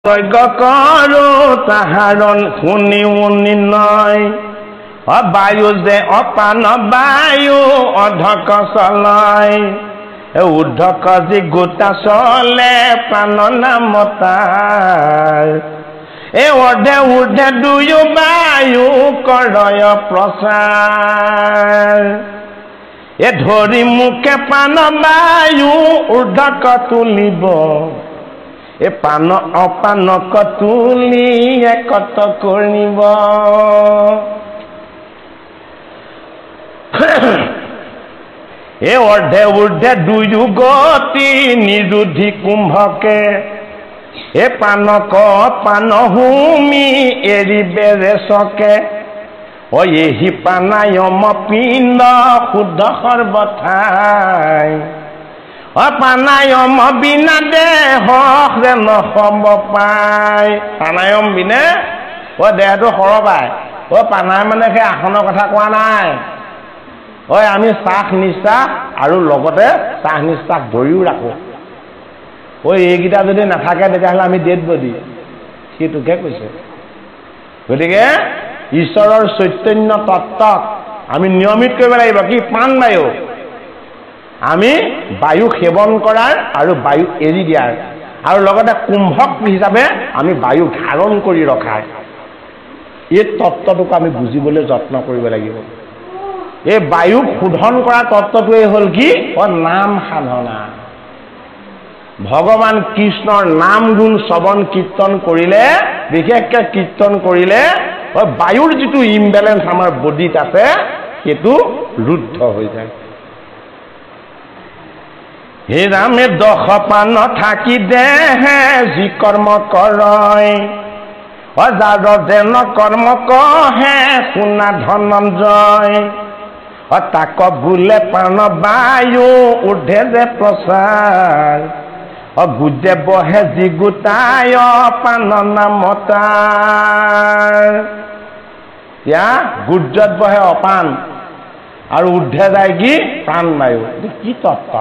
যজ্ঞ কৰো তাহাৰণ শুনি উনি নয় বায়ু যে অপান বায়ু অধক চলয় উদ্ধক যি গোটা চলে প্ৰাণ নামতাৰ অৰ্ধে ঊৰ্ধে দুয়ো বায়ু কৰয় প্ৰচাৰ ধৰি মুখে প্ৰাণ বায়ু ঊৰ্ধক তুলিব পান অপানক তুলি একত কৰিব অৰ্ধে ঊৰ্ধে দুয়ো গতি নিৰোধী কুম্ভকে পানক পান হুমি এৰিবে ৰেচকে এহি প্ৰাণায়াম পিণ্ড শুদ্ধ সৰ্বঠাই প্ৰাণায়াম বিনা দেহ নহব পায় প্ৰাণায়াম বিনে দেহটো সৰবাই প্ৰাণায়াম মানে সেই আসনৰ কথা কোৱা নাই আমি শ্বাস নিশ্বাস আৰু লগতে শ্বাস নিশ্বাস ধৰিও ৰাখোঁ এইকেইটা যদি নাথাকে তেতিয়াহ'লে আমি ডেড বডি সেইটোকে কৈছে গতিকে ঈশ্বৰৰ চৈতন্য তত্ত্বক আমি নিয়মিত কৰিব লাগিব কি প্ৰাণবায়ু আমি বায়ু সেৱন কৰাৰ আৰু বায়ু এৰি দিয়াৰ আৰু লগতে কুম্ভক হিচাপে আমি বায়ু ধাৰণ কৰি ৰখাৰ এই তত্ত্বটোক আমি বুজিবলৈ যত্ন কৰিব লাগিব এই বায়ুক শোধন কৰা তত্ত্বটোৱেই হ'ল কি নাম সাধনা ভগৱান কৃষ্ণৰ নাম গুণ শ্ৰৱণ কীৰ্তন কৰিলে বিশেষকৈ কীৰ্তন কৰিলে বায়ুৰ যিটো ইমবেলেঞ্চ আমাৰ বডিত আছে সেইটো ৰুদ্ধ হৈ যায় হে ৰামে দশ পান থাকি দেহে যি কৰ্ম কৰয় যাৰ যেন কৰ্ম কহে শুনা ধনঞ্জয় তাক বোলে প্ৰাণ বায়ু ঊৰ্ধে যে প্ৰচাৰ গুজে বহে যি গোটায় প্ৰাণ নামতাৰ গুৰ্জত বহে অপান আৰু ঊৰ্ধে যায় কি প্ৰাণ বায়ু কি তত্ত্ব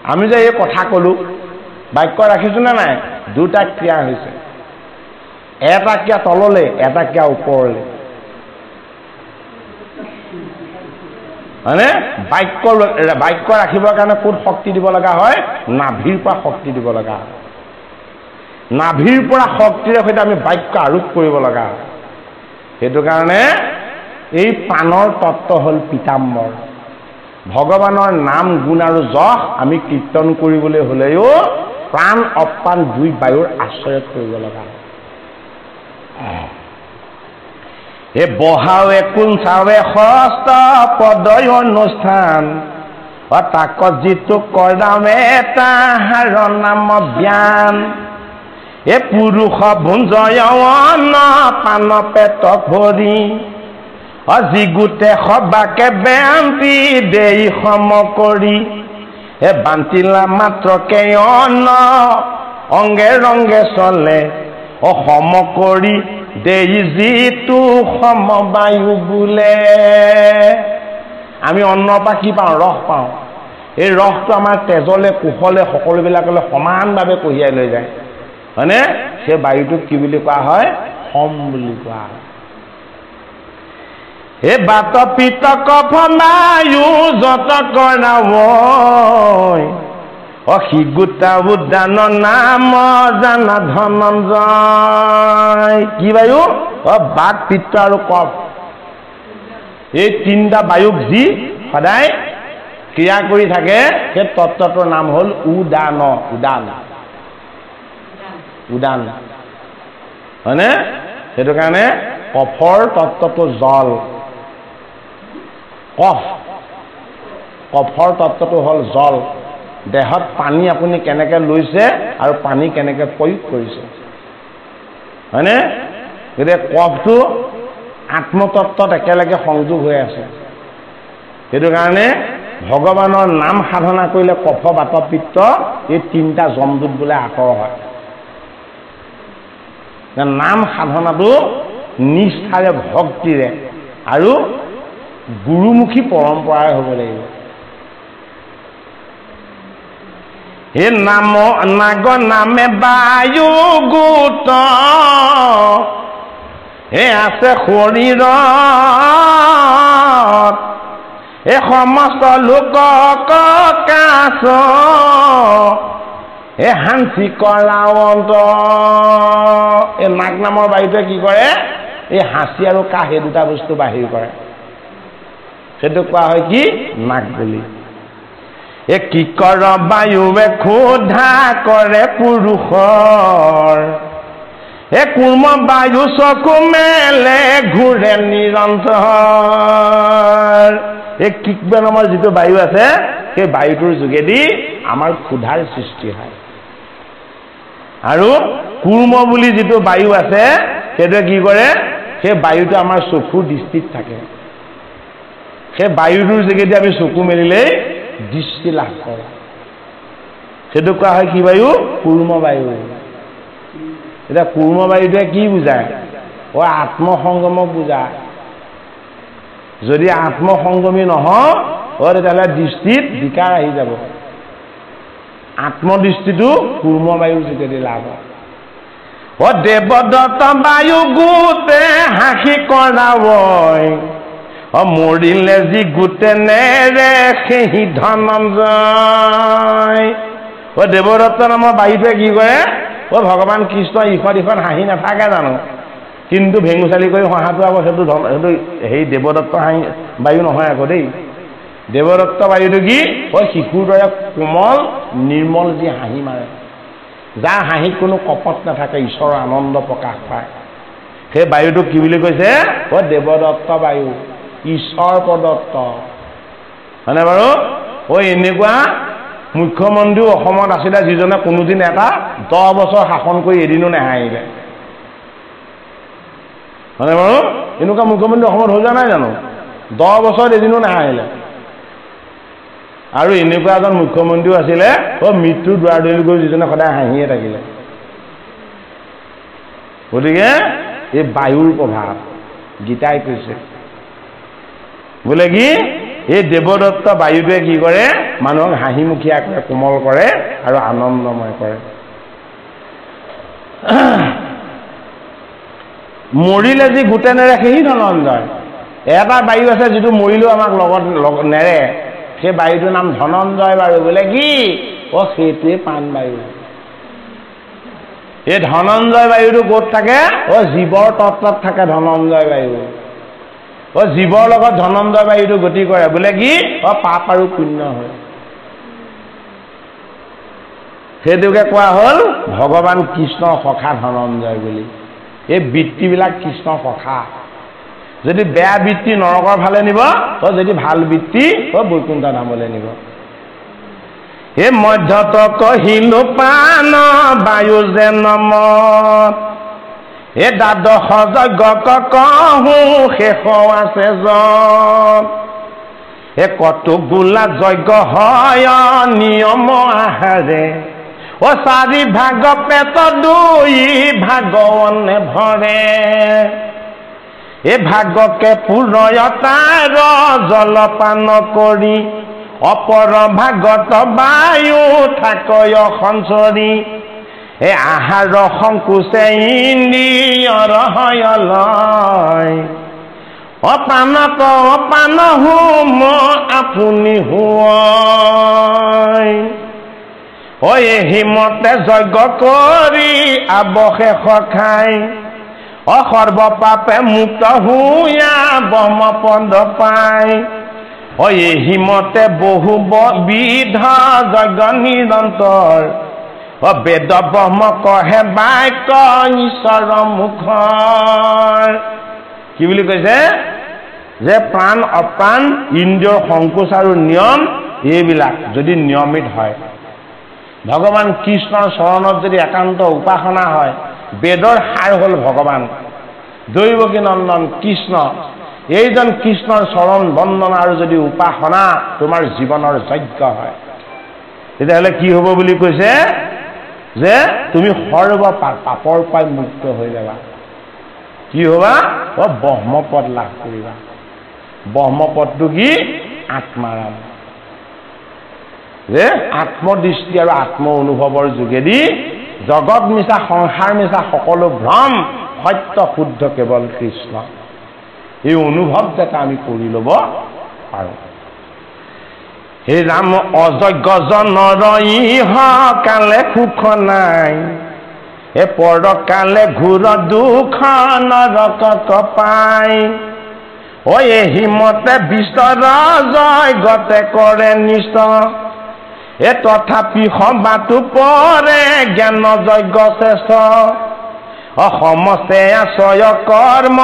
আমি যে এই কথা ক'লো বাক্য ৰাখিছো নে নাই দুটা ক্ৰিয়া হৈছে এটা ক্ৰিয়া তললৈ এটা ক্ৰিয়া ওপৰলৈ হয়নে বাক্য ৰাখিবৰ কাৰণে ক'ত শক্তি দিব লগা হয় নাভিৰ পৰা শক্তি দিব লগা হয় নাভিৰ পৰা শক্তিৰে সৈতে আমি বাক্য আৰোপ কৰিব লগা হয় সেইটো কাৰণে এই প্ৰাণৰ তত্ত্ব হ'ল পীতাম্বৰ ভগৱানৰ নাম গুণ আৰু যশ আমি কীৰ্তন কৰিবলৈ হ'লেও প্ৰাণ অপান দুই বায়ুৰ আশ্ৰয়ত কৰিব লগা হয় বহাৱে কুঞ্চাৱে ষষ্ঠ পদয় অনুষ্ঠান তাক যিটো কৰামে তাহাৰ নাম জ্ঞান পুৰুষ ভুঞ্জয়ন পান পেট ভৰি যি গোটে সবাকে বেন্তি দেই সম কৰি বান্তিলা মাত্ৰকে অংগে ৰংগে চলে সম কৰি দেই যিটো সমবায়ু বোলে আমি অন্নৰ পৰা কি পাওঁ ৰস পাওঁ এই ৰসটো আমাৰ তেজলে কোষলে সকলোবিলাকলৈ সমানভাৱে কঢ়িয়াই লৈ যায় হয়নে সেই বায়ুটোক কি বুলি কোৱা হয় সম বুলি কোৱা হয় বাত পিত কফ বায়ু যত কৰাৱই সি গোটা উদ্যান নাম জানা ধনঞ্জয় কি বায়ু বাত পিত্ত আৰু কফ এই তিনিটা বায়ুক যি সদায় ক্ৰিয়া কৰি থাকে সেই তত্ত্বটোৰ নাম হ'ল উদান উদান উদান হয়নে সেইটো কাৰণে কফৰ তত্ত্বটো জল কফৰ তত্ত্বটো হ'ল জল দেহত পানী আপুনি কেনেকৈ লৈছে আৰু পানী কেনেকৈ প্ৰয়োগ কৰিছে হয়নে গতিকে কফটো আত্মতত্ত্বত একেলগে সংযোগ হৈ আছে সেইটো কাৰণে ভগৱানৰ নাম সাধনা কৰিলে কফ বাত পিত্ত এই তিনিটা যমদূত বোলে আঁতৰ হয় নাম সাধনাটো নিষ্ঠাৰে ভক্তিৰে আৰু গুৰুমুখী পৰম্পৰাই হ'ব লাগিব হে নাম নাগ নামে বায়ু গোট হে আছে শৰীৰত এ সমস্ত লোকক কাছ এ হাঞ্চি কৰাৱন্ত এই নাগ নামৰ বায়ুটোৱে কি কৰে এই হাঁচি আৰু কাহ এই দুটা বস্তু বাহিৰ কৰে সেইটো কোৱা হয় কি নাগ বুলি এ কি কৰ বায়ুৱে ক্ষুধা কৰে পুৰুষৰ এ কুৰ্ম বায়ু চকু মেলে ঘূৰে নিৰন্তৰ এই কিকবে নামৰ যিটো বায়ু আছে সেই বায়ুটোৰ যোগেদি আমাৰ ক্ষুধাৰ সৃষ্টি হয় আৰু কুৰ্ম বুলি যিটো বায়ু আছে সেইটোৱে কি কৰে সেই বায়ুটো আমাৰ চকুৰ দৃষ্টিত থাকে সেই বায়ুটোৰ যোগেদি আমি চকু মেলিলেই দৃষ্টি লাভ কৰোঁ সেইটো কোৱা হয় কি বায়ু কুৰ্ম বায়ু এটা কুৰ্ম বায়ুটোৱে কি বুজায় আত্মসংগমক বুজায় যদি আত্মসংগমী নহয় তেতিয়াহ'লে দৃষ্টিত বিকাৰ আহি যাব আত্মদৃষ্টিটো কুৰ্ম বায়ুৰ যোগেদি লাভ হয় দেৱদত্ত বায়ু গোটে হাঁহি কৰাবই মৰিলে যি গোটে নেৰে সেই ধনঞ্জয় দেৱদত্ত নামৰ বায়ুটোৱে কি কৰে ভগৱান কৃষ্ণ ইখন ইখন হাঁহি নাথাকে জানো কিন্তু ভেঙুচালি কৰি হহাটো আকৌ সেইটো হেৰি দেৱদত্ত হাঁহি বায়ু নহয় আকৌ দেই দেৱদত্ত বায়ুটো কি শিশুৰ দৰে কোমল নিৰ্মল যি হাঁহি মাৰে যাৰ হাঁহিত কোনো কপট নাথাকে ঈশ্বৰৰ আনন্দ প্ৰকাশ পায় সেই বায়ুটোক কি বুলি কৈছে দেৱদত্ত বায়ু ঈশ্বৰ প্ৰদত্ত হয়নে বাৰু এনেকুৱা মুখ্যমন্ত্ৰীও অসমত আছিলে যিজনে কোনোদিন এটা 10 বছৰ শাসন কৰি এদিনো নেহাঁহিলে হয়নে বাৰু এনেকুৱা মুখ্যমন্ত্ৰী অসমত হৈ যোৱা নাই জানো 10 বছৰত এদিনো নেহাঁহিলে আৰু এনেকুৱা এজন মুখ্যমন্ত্ৰীও আছিলে মৃত্যুৰ দুৱাৰ দৌৰি গৈ যিজনে সদায় হাঁহিয়ে থাকিলে গতিকে এই বায়ুৰ প্ৰভাৱ গীতাই কৈছে বোলে কি এই দেৱদত্ত বায়ুটোৱে কি কৰে মানুহক হাঁহিমুখীয়া কৰে কোমল কৰে আৰু আনন্দময় কৰে মৰিলে যি গোটে নেৰে সেই ধনঞ্জয় এটা বায়ু আছে যিটো মৰিলেও আমাক লগত নেৰে সেই বায়ুটোৰ নাম ধনঞ্জয় বায়ু বোলে কি সেইটোৱে প্ৰাণ বায়ু এই ধনঞ্জয় বায়ুটো ক'ত থাকে জীৱৰ তত্ত্বত থাকে ধনঞ্জয় বায়ু জীৱৰ লগত ধনঞ্জয় বায়ুটো গতি কৰে বোলে কি পাপ আৰু পুণ্য হয় সেইটোকে কোৱা হ'ল ভগৱান কৃষ্ণৰ সখা ধনঞ্জয় বুলি এই বৃত্তিবিলাক কৃষ্ণৰ সখা যদি বেয়া বৃত্তি নৰকৰ ফালে নিব যদি ভাল বৃত্তি বৈকুণ্ঠ ধামলৈ নিব এই মধ্যত কহিলো প্ৰাণ বায়ু যেন মত এই দ্বাদশ যজ্ঞ কহো শেষ আছে জন এই কত গোলা যজ্ঞ হয় নিয়ম আহাৰে 4 ভাগ পেট 2 ভাগৱনে ভৰে এই ভাগকে পুৰয়তাৰ জলপান কৰি অপৰ ভাগত বায়ু থাকয় সঞ্চৰি এই আহাৰ সংকোচে ইন্দ্ৰিয়ৰ হয়লয় অপানত অপান হোম আপুনি হুৱয় হিমতে যজ্ঞ কৰি আৱশেষ খাই সৰ্বপাপে মুক্ত হুয়া ব্ৰহ্মপদ পায় হিমতে বহু বিধ যজ্ঞ নিৰন্তৰ বেদ ব্ৰহ্ম কহে বাক্য ঈশ্বৰ মুখৰ কি বুলি কৈছে যে প্ৰাণ অপ্ৰাণ ইন্দ্ৰিয়ৰ সংকোচ আৰু নিয়ম এইবিলাক যদি নিয়মিত হয় ভগৱান কৃষ্ণৰ চৰণত যদি একান্ত উপাসনা হয় বেদৰ সাৰ হ'ল ভগৱান দৈৱকী নন্দন কৃষ্ণ এইজন কৃষ্ণৰ চৰণ বন্দনা আৰু যদি উপাসনা তোমাৰ জীৱনৰ যজ্ঞ হয় তেতিয়াহ'লে কি হ'ব বুলি কৈছে যে তুমি সৰ্ব পাপৰ পৰা মুক্ত হৈ যাবা কি হ'বা ব্ৰহ্মপদ লাভ কৰিবা ব্ৰহ্মপদটো কি আত্মাৰাম যে আত্মদৃষ্টি আৰু আত্ম অনুভৱৰ যোগেদি জগত মিছা সংসাৰ মিছা সকলো ভ্ৰম সত্য শুদ্ধ কেৱল কৃষ্ণ এই অনুভৱ যাতে আমি কৰি ল'ব পাৰোঁ হে ৰাম অযজ্ঞ জনৰ ইহ কালে সুখ নাই এ পৰকালে ঘূৰ দুখ নৰক কপাই ঐ হিমতে বিস্তৰ জয় গতে কৰে নিষ্ঠ এ তথাপি সবাতো পৰে জ্ঞান যজ্ঞ শ্ৰেষ্ঠ সমস্তে আশ্ৰয় কৰ্ম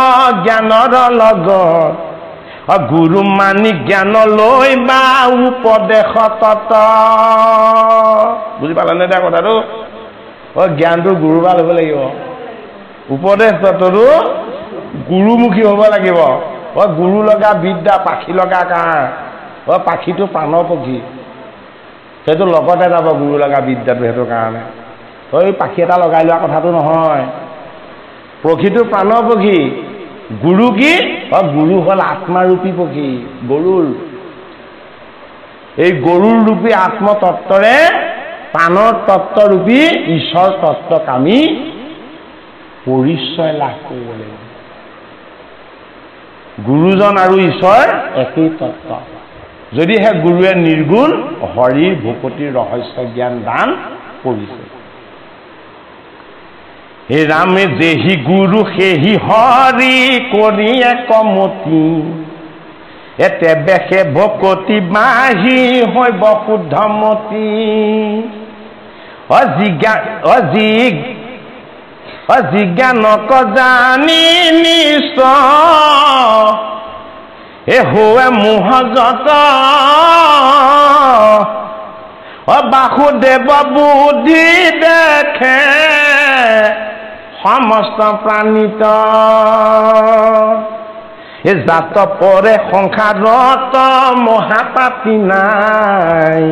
জ্ঞানৰ লগত গুৰু মানি জ্ঞান লৈ বা উপদেশ তত বুজি পালানে দিয়া কথাটো জ্ঞানটো গুৰুৰ পৰা ল'ব লাগিব উপদেশ তত্বটো গুৰুমুখী হ'ব লাগিব গুৰু লগা বিদ্যা পাখি লগা কাৰ পাখিটো প্ৰাণৰ পক্ষী সেইটো লগতে যাব গুৰু লগা বিদ্যাটো সেইটো কাৰণে পাখি এটা লগাই লোৱা কথাটো নহয় পক্ষীটো প্ৰাণৰ পক্ষী গুৰু কি গুৰু হ'ল আত্মাৰূপী পক্ষী গৰুৰ এই গৰুৰ ৰূপী আত্মতত্বৰে প্ৰাণৰ তত্ত্বৰূপী ঈশ্বৰ তত্ত্বক আমি পৰিচয় লাভ কৰিব লাগিব গুৰুজন আৰু ঈশ্বৰ একেই তত্ত্ব যদিহে গুৰুৱে নিৰ্গুণ হৰিৰ ভূপতিৰ ৰহস্য জ্ঞান দান কৰিছে হে ৰামে যেহি গুৰু সেহি হৰি কৰি একমতি এতে বেশে ভকতি বাহি হৈব শুদ্ধমতি অজিজ্ঞানক জানি নিশ্চয় এ হোৱে মোহজত বাসুদেৱ বুদ্ধি দেখে সমস্ত প্ৰাণিত এ জাত পৰে সংসাৰত মহাপাপী নাই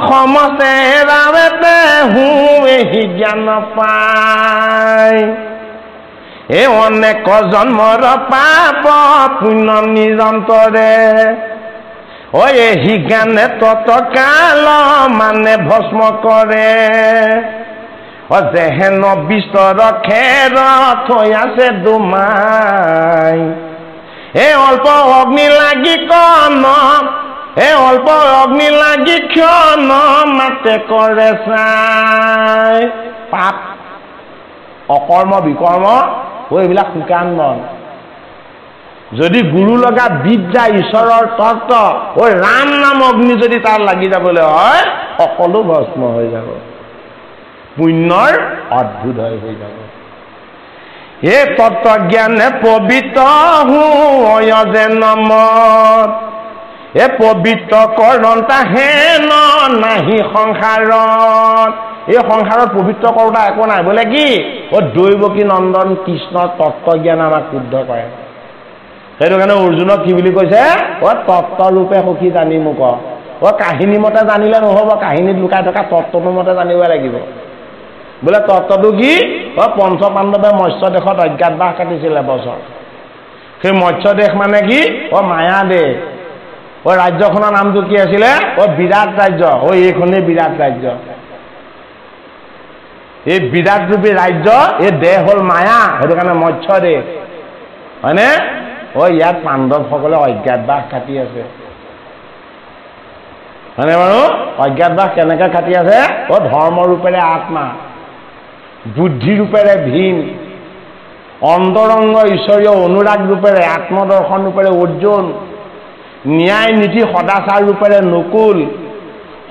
সমস্তে ৰামতে এই জ্ঞান পায় এই অনেক জন্মৰ পাপ পুণ্য নিৰন্তৰে এই জ্ঞানে তৎকাল মানে ভস্ম কৰে যেহেন বিস্তৰ খেৰ থৈ আছে দুমাই এই অল্প অগ্নি লাগি অল্প অগ্নি লাগি ক্ষণ মাতে কৰে চাই পাপ অকৰ্ম বিকৰ্ম এইবিলাক শুকান মন যদি গুৰু লগা বিদ্যা ঈশ্বৰৰ তত্ত্ব ৰাম নাম অগ্নি যদি তাৰ লাগি যাবলৈ হয় সকলো ভস্ম হৈ যাব পুণ্যৰ অদ্ভুত হৈ যাব এই তত্ত্ব জ্ঞানে পবিত্ৰ যে নমত এ পবিত্ৰ কৰণ তাহেন নাহি সংসাৰত এই সংসাৰত পবিত্ৰ কৰোঁতা একো নাই বোলে কি দৈৱকী নন্দন কৃষ্ণৰ তত্ত্ব জ্ঞান আমাক শুদ্ধ কৰে সেইটো কাৰণে অৰ্জুনক কি বুলি কৈছে তত্ত্বৰূপে সখী জানি মোক কাহিনী মতে জানিলে নহ'ব কাহিনীত লুকাই থকা তত্ত্বটো মতে জানিব লাগিব বোলে তত্ত্বটো কি পঞ্চ পাণ্ডৱে মৎস্য দেশত অজ্ঞাতবাস কাটিছিলে বছৰ সেই মৎস্য দেশ মানে কি মায়া দেশ ৰাজ্যখনৰ নামটো কি আছিলে বিৰাট ৰাজ্য এইখনেই বিৰাট ৰাজ্য এই বিৰাট ৰূপী ৰাজ্য এই দেশ হ'ল মায়া সেইটো কাৰণে মৎস্য দেশ হয়নে ইয়াত পাণ্ডৱসকলে অজ্ঞাতবাস কাটি আছে হয়নে বাৰু অজ্ঞাতবাস কেনেকৈ কাটি আছে ধৰ্ম ৰূপেৰে আত্মা বুদ্ধি ৰূপেৰে ভীম অন্তৰংগ ঈশ্বৰীয় অনুৰাগ ৰূপেৰে আত্মদৰ্শন ৰূপেৰে অৰ্জুন ন্যায় নীতি সদাচাৰ ৰূপেৰে নকুল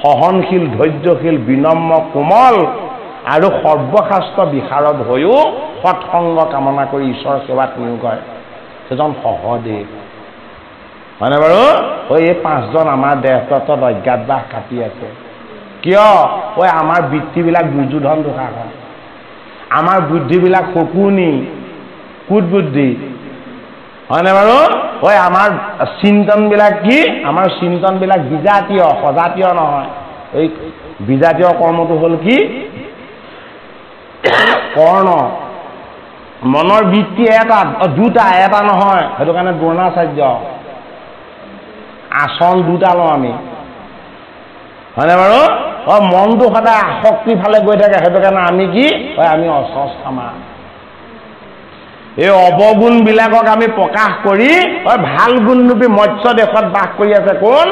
সহনশীল ধৈৰ্যশীল বিনম্ৰ কোমল আৰু সৰ্বশাস্ত্ৰ বিশাৰদ হৈও সৎসংগ কামনা কৰি ঈশ্বৰ সেৱাত নিয়োগ হয় সেইজন সহদেৱ হয়নে বাৰু এই পাঁচজন আমাৰ দেহতত্বত অজ্ঞাতবাস কাটি আছে কিয় আমাৰ বৃত্তিবিলাক দুৰ্যোধন দোষাৰ হয় আমাৰ বুদ্ধিবিলাক শকুনি কুট বুদ্ধি হয়নে বাৰু আমাৰ চিন্তনবিলাক কি আমাৰ চিন্তনবিলাক বিজাতীয় সজাতীয় নহয় এই বিজাতীয় কৰ্মটো হ'ল কি কৰ্ণ মনৰ বৃত্তি দুটা এটা নহয় সেইটো কাৰণে দ্ৰোণাচাৰ্য আসন দুটা লওঁ আমি হয়নে বাৰু? মনটো সদায় আসক্তিৰ ফালে গৈ থাকে, সেইটো কাৰণে আমি কি আমি অস্বস্থামা। এই অৱগুণবিলাকক আমি প্ৰকাশ কৰি ভাল গুণৰূপী মৎস্য দেশত বাস কৰি আছে কোন?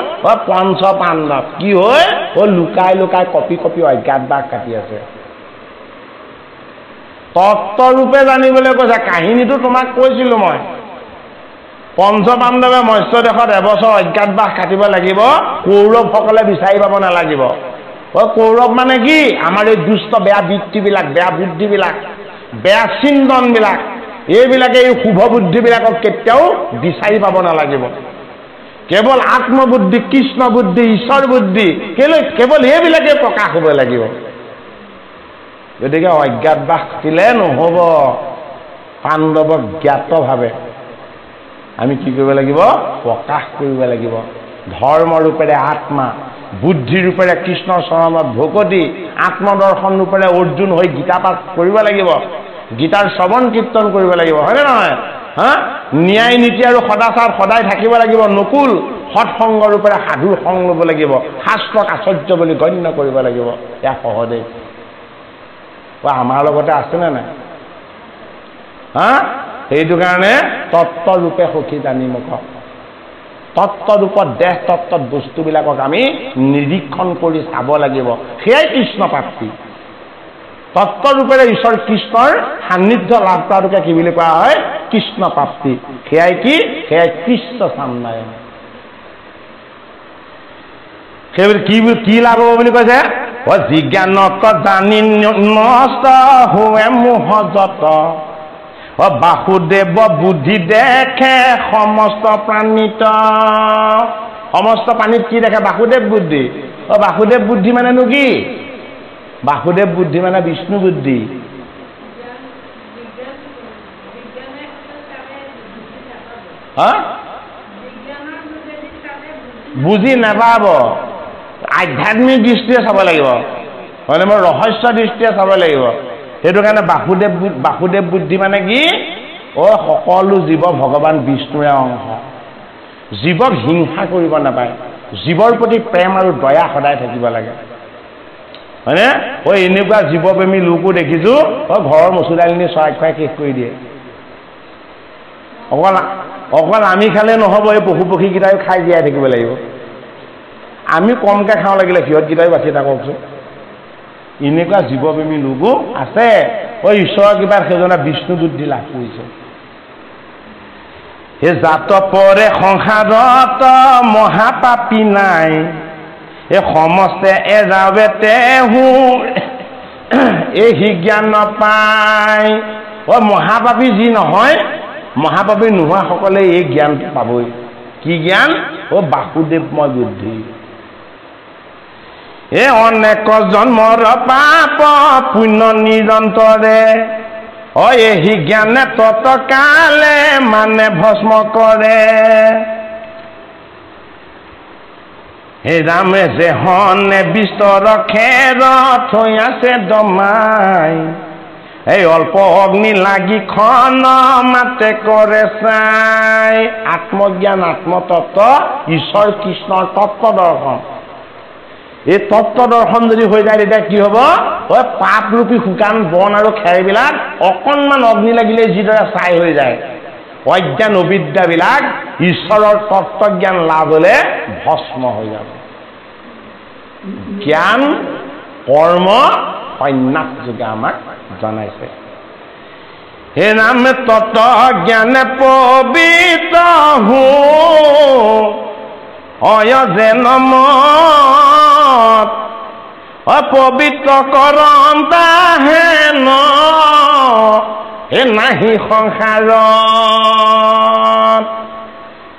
পঞ্চ পাণ্ডৱ। কি হৈ লুকাই লুকাই কপি কপি অজ্ঞাত বাস কাটি আছে। তত্ত্বৰূপে জানিবলৈ কৈছে। কাহিনীটো তোমাক কৈছিলো মই। পঞ্চ পাণ্ডৱে মৎস্য দেশত এবছৰ অজ্ঞাত বাস কাটিব লাগিব। কৌৰৱসকলে বিচাৰি পাব নালাগিব। কৌৰৱ মানে কি? আমাৰ এই দুষ্ট বেয়া বৃত্তিবিলাক, বেয়া বুদ্ধিবিলাক, বেয়া চিন্তনবিলাক, এইবিলাকে এই শুভ বুদ্ধিবিলাকক কেতিয়াও বিচাৰি পাব নালাগিব। কেৱল আত্মবুদ্ধি, কৃষ্ণ বুদ্ধি, ঈশ্বৰ বুদ্ধি, কেৱল এইবিলাকে প্ৰকাশ হ'ব লাগিব। গতিকে অজ্ঞাত বাস থাকিলে নহ'ব। পাণ্ডৱক জ্ঞাতভাৱে আমি কি কৰিব লাগিব? প্ৰকাশ কৰিব লাগিব। ধৰ্ম ৰূপেৰে আত্মা, বুদ্ধি ৰূপেৰে কৃষ্ণৰ চৰণত ভকতি, আত্মদৰ্শন ৰূপেৰে অৰ্জুন হৈ গীতা পাঠ কৰিব লাগিব। গীতাৰ শ্ৰৱণ কীৰ্তন কৰিব লাগিব, হয়নে নহয়? ন্যায় নীতি আৰু সদাচাৰ সদায় থাকিব লাগিব। নকুল সৎসংগ ৰূপেৰে সাধুৰ সংগ ল'ব লাগিব। শাস্ত্ৰক আচাৰ্য বুলি গণ্য কৰিব লাগিব। এয়া সহদেৱ আমাৰ লগতে আছেনে নাই? সেইটো কাৰণে তত্ত্বৰূপে সখী জানি মুখ। তত্ত্বৰূপত দেহ তত্ত্বত বস্তুবিলাকক আমি নিৰীক্ষণ কৰি চাব লাগিব। সেয়াই কৃষ্ণ প্ৰাপ্তি। তত্ত্বৰূপেৰে ঈশ্বৰ কৃষ্ণৰ সান্নিধ্য লাভ কৰাটোকে কি বুলি কোৱা হয়? কৃষ্ণ প্ৰাপ্তি। সেয়াই কি? সেয়াই কৃষ্ণ চান্দায়ন। সেইবোৰ কি লাভ হ'ব বুলি কৈছে? জিজ্ঞানক জানি নষ্ট হোৱে মোহ যত, বাসুদেৱ বুদ্ধি দেখে সমস্ত প্ৰাণীত। সমস্ত প্ৰাণীত কি দেখে? বাসুদেৱ বুদ্ধি। বাসুদেৱ বুদ্ধি মানেনো কি? বাসুদেৱ বুদ্ধি মানে বিষ্ণু বুদ্ধি। বুজি নাপাব। আধ্যাত্মিক দৃষ্টিৰে চাব লাগিব, হয়নে? মই ৰহস্য দৃষ্টিৰে চাব লাগিব। সেইটো কাৰণে বাসুদেৱ বুদ্ধি মানে কি? সকলো জীৱ ভগৱান বিষ্ণুৰে অংশ। জীৱক হিংসা কৰিব নাপায়। জীৱৰ প্ৰতি প্ৰেম আৰু দয়া সদায় থাকিব লাগে, হয়নে? এনেকুৱা জীৱপ্ৰেমী লোকো দেখিছো ঘৰৰ মচুৰ দালি নি চৰাই খুৱাই শেষ কৰি দিয়ে। অকল আমি খালে নহ'ব, এই পশু পক্ষীকেইটাই খাই জীয়াই থাকিব লাগিব। আমি কমকৈ খাওঁ লাগিলে, সিহঁতকেইটাই বাচি থাককচোন। এনেকুৱা জীৱপ্ৰেমী লোকো আছে। ঈশ্বৰৰ কিবা সেইজনে বিষ্ণু বুদ্ধি লাভ কৰিছে। সেই জাত পৰে সংসাৰত মহাপাপী নাই, এই সমস্তে এজাবে তেহু এই জ্ঞান নাপায়। মহাপাপী যি নহয়, মহাপাপী নোহোৱাসকলে এই জ্ঞানটো পাবই। কি জ্ঞান? বাসুদেৱময় বুদ্ধি। অনেক জন্মৰ পাপ পুণ্য নিৰন্তৰে, এই জ্ঞানে তৎকালে মানে ভস্ম কৰে। হে ৰামে যে হনে বিস্তৰ খেৰ থৈ আছে দমাই, এই অল্প অগ্নি লাগি খন মাতে কৰে চাই। আত্মজ্ঞান, আত্মতত্ত্ব, ঈশ্বৰ কৃষ্ণৰ তত্ত্ব দৰ্শন। এই তত্ত্ব দৰ্শন যদি হৈ যায় তেতিয়া কি হ'ব? পাপৰূপী শুকান বন আৰু খেৰবিলাক অকণমান অগ্নি লাগিলে যিদৰে ছাই হৈ যায়, অজ্ঞান অবিদ্যাবিলাক ঈশ্বৰৰ তত্ত্বজ্ঞান লাভ হ'লে ভস্ম হৈ যাব। জ্ঞান কৰ্ম সন্ন্যাস যোগে আমাক জনাইছে। হে নামে তত্ত্ব জ্ঞানে পবিত্ৰ যেন পবিত্ৰ কৰম তাহে নাহি সংসাৰত।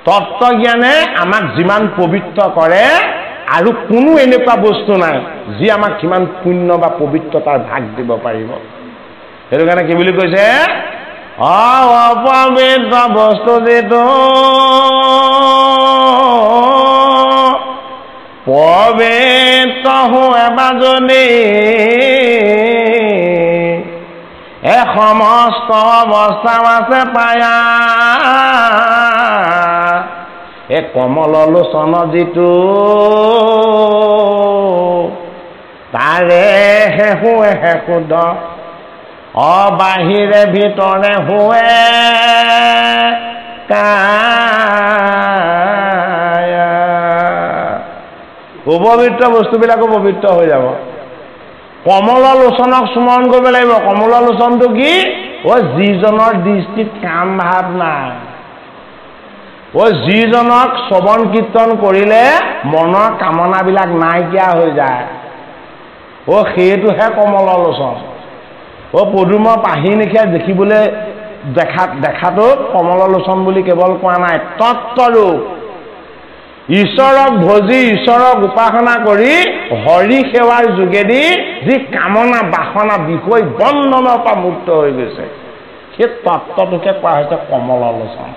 তত্ত্বজ্ঞানে আমাক যিমান পবিত্ৰ কৰে, আৰু কোনো এনেকুৱা বস্তু নাই যি আমাক কিমান পুণ্য বা পবিত্ৰতাৰ ভাগ দিব পাৰিব। সেইটো কাৰণে কি বুলি কৈছে? অপবিত্ৰ বস্তু যিটো পবিত্ৰ হোৱা যদি সমস্ত অৱস্থা আছে পায়া, এই কমল লোচন যিটো তাৰে হেহু হেহুদ বাহিৰে ভিতৰে হুৱে কায়া অপবিত্ৰ বস্তুবিলাকো পবিত্ৰ হৈ যাব। কমল লোচনক স্মৰণ কৰিব লাগিব। কমল লোচনটো কি? যিজনৰ দৃষ্টিত কাম ভাৱ নাই, যিজনক শ্ৰৱণ কীৰ্তন কৰিলে মনৰ কামনাবিলাক নাইকিয়া হৈ যায়, সেইটোহে কমল লোচন। পদুমৰ পাহি নিশা দেখিবলৈ দেখাটো কমল লোচন বুলি কেৱল কোৱা নাই, তত্ত্বৰূপ। ঈশ্বৰক ভজি ঈশ্বৰক উপাসনা কৰি হৰি সেৱাৰ যোগেদি যি কামনা বাসনা বিষয় বন্ধনৰ পৰা মুক্ত হৈ গৈছে, সেই তত্ত্বটোকে কোৱা হৈছে কমল লোচন।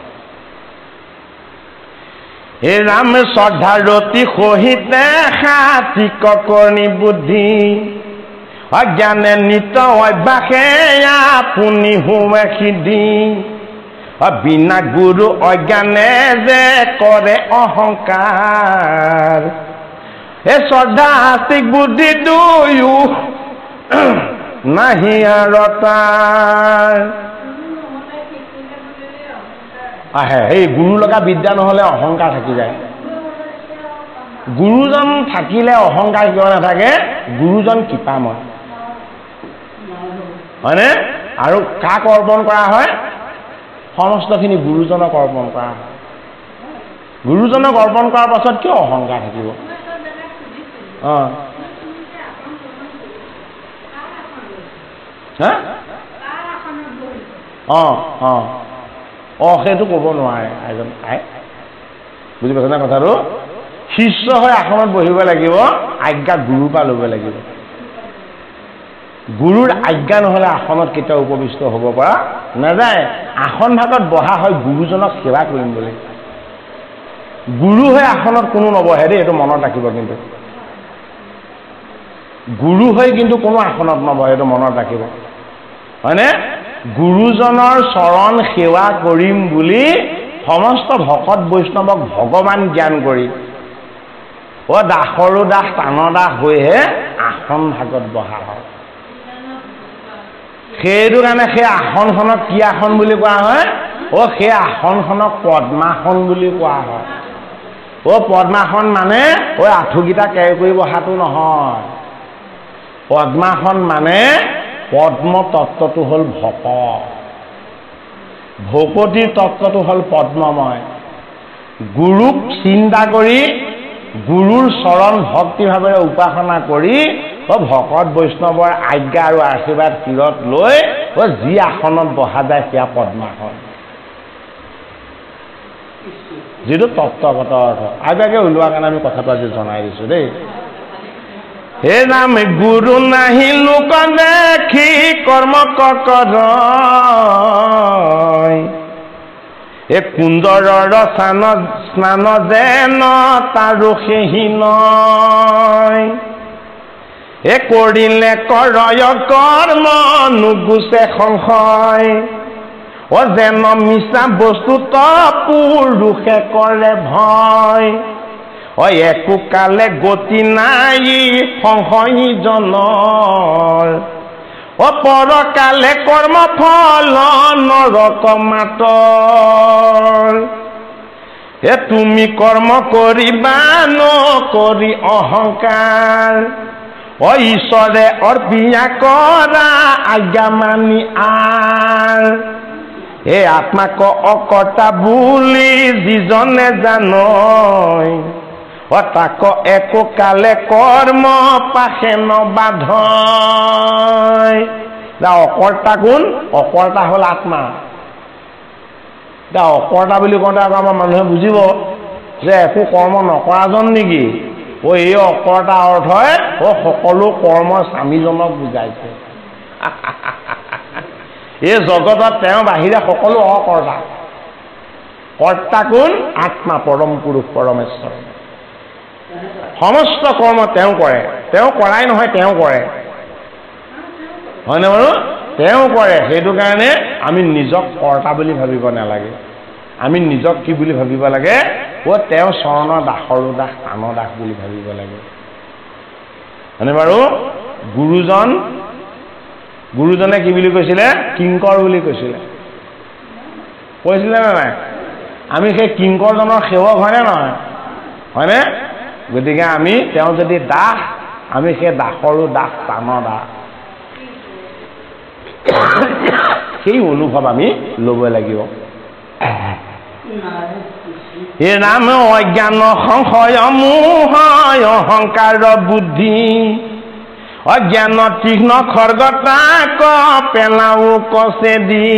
হে ৰাম শ্ৰদ্ধাৰতি সহিতে সাতি ককৰ্ণী বুদ্ধি অজ্ঞানে নিত অভ্যাসে আপুনি হুৱে সিদ্ধি বিনা গুৰু অজ্ঞানে যে কৰে অহংকাৰ হে শ্ৰদ্ধা আস্তিক বুদ্ধি দুয়ো নাহি আৰু তাৰ আহে। সেই গুৰু লগা বিদ্যা নহ'লে অহংকাৰ থাকি যায়। গুৰুজন থাকিলে অহংকাৰ কিয় নাথাকে? গুৰুজন কৃপাময়, হয়নে? আৰু কাক অৰ্পণ কৰা হয়? সমস্তখিনি গুৰুজনক অৰ্পণ কৰা হয়। গুৰুজনক অৰ্পণ কৰাৰ পাছত কিয় অহংকাৰ থাকিব? সেইটো ক'ব নোৱাৰে এজন আই। বুজি পাইছেনে কথাটো? শিষ্য হৈ আসনত বহিব লাগিব, আজ্ঞা গুৰুৰ পৰা ল'ব লাগিব। গুৰুৰ আজ্ঞা নহ'লে আসনত কেতিয়াও উপবিষ্ট হ'ব পৰা নাযায়। আসন ভাগত বহা হয় গুৰুজনক সেৱা কৰিম বুলি। গুৰু হৈ আসনত কোনো নবহে দেই, এইটো মনত ৰাখিব। কিন্তু গুৰু হৈ কিন্তু কোনো আসনত নবহে, এইটো মনত ৰাখিব, হয়নে? গুৰুজনৰ চৰণ সেৱা কৰিম বুলি সমস্ত ভকত বৈষ্ণৱক ভগৱান জ্ঞান কৰি দাসৰো দাস টানৰ দাস হৈহে আসন ভাগত বহা হয়। সেইটো কাৰণে সেই আসনখনক কি আসন বুলি কোৱা হয়? সেই আসনখনক পদ্মাসন বুলি কোৱা হয়। পদ্মাসন মানে আঁঠুকেইটা কেৰ কৰি বহাটো নহয়। পদ্মাসন মানে পদ্ম তত্ত্বটো হ'ল ভকত, ভকতিৰ তত্ত্বটো হ'ল পদ্মময়। গুৰুক চিন্তা কৰি গুৰুৰ চৰণ ভক্তিভাৱেৰে উপাসনা কৰি ভকত বৈষ্ণৱৰ আজ্ঞা আৰু আশীৰ্বাদ শিৰত লৈ যি আসনত বহা যায় সেয়া পদ্মাসন, যিটো তত্ত্বগত অৰ্থ। আগে ওলোৱাৰ কাৰণে আমি কথাটো আজি জনাই দিছোঁ দেই। হে নাম গুৰু নাহি লোক দেখি কৰ্ম কৰ কুন্দৰৰ স্নান যেন তাৰো সেহি নয় কৰিলে কৰয় কৰ্ম নুগুচে সংশয় যেন মিছা বস্তুত পুৰুষে কৰে ভয় একো কালে গতি নাই সংশয়ী জনৰ পৰকালে কৰ্ম ফল নৰক মাতৰ তুমি কৰ্ম কৰিবা নকৰি অহংকাৰ ঈশ্বৰে অৰ্পিয়া কৰা আজ্ঞা মানি আৰ আত্মাক অকৰ্তা বুলি যিজনে জানয় তাক একো কালে কৰ্ম পাশে নবাধয়। অকৰ্তা কোন? অকৰ্তা হ'ল আত্মা। এতিয়া অকৰ্তা বুলি কওঁতে আকৌ আমাৰ মানুহে বুজিব যে একো কৰ্ম নকৰাজন নেকি? এই অকৰ্তা অৰ্থই সকলো কৰ্ম স্বামীজনক বুজাইছে। এই জগতত তেওঁ বাহিৰে সকলো অকৰ্তা। কৰ্তা কোন? আত্মা, পৰম পুৰুষ, পৰমেশ্বৰ। সমস্ত কৰ্ম তেওঁ কৰে। তেওঁ কৰাই নহয়, তেওঁ কৰে, হয়নে বাৰু? তেওঁ কৰে। সেইটো কাৰণে আমি নিজক কৰ্তা বুলি ভাবিব নালাগে। আমি নিজক কি বুলি ভাবিব লাগে? তেওঁ চৰণৰ দাসৰো দাস প্ৰাণৰ দাস বুলি ভাবিব লাগে মানে বাৰু গুৰুজনে কি বুলি কৈছিলে কিংকৰ বুলি কৈছিলে নে নাই আমি সেই কিংকৰজনৰ সেৱক হয়নে নহয় হয়নে গতিকে আমি তেওঁ যদি দাস আমি সেই দাসৰো দাস প্ৰাণৰ দাস সেই অনুভৱ আমি ল'ব লাগিব হে ৰাম অজ্ঞান সংশয় মোহ অহংকাৰ বুদ্ধি অজ্ঞান তীক্ষ্ণ খৰ্গতা পেলাও কছে দি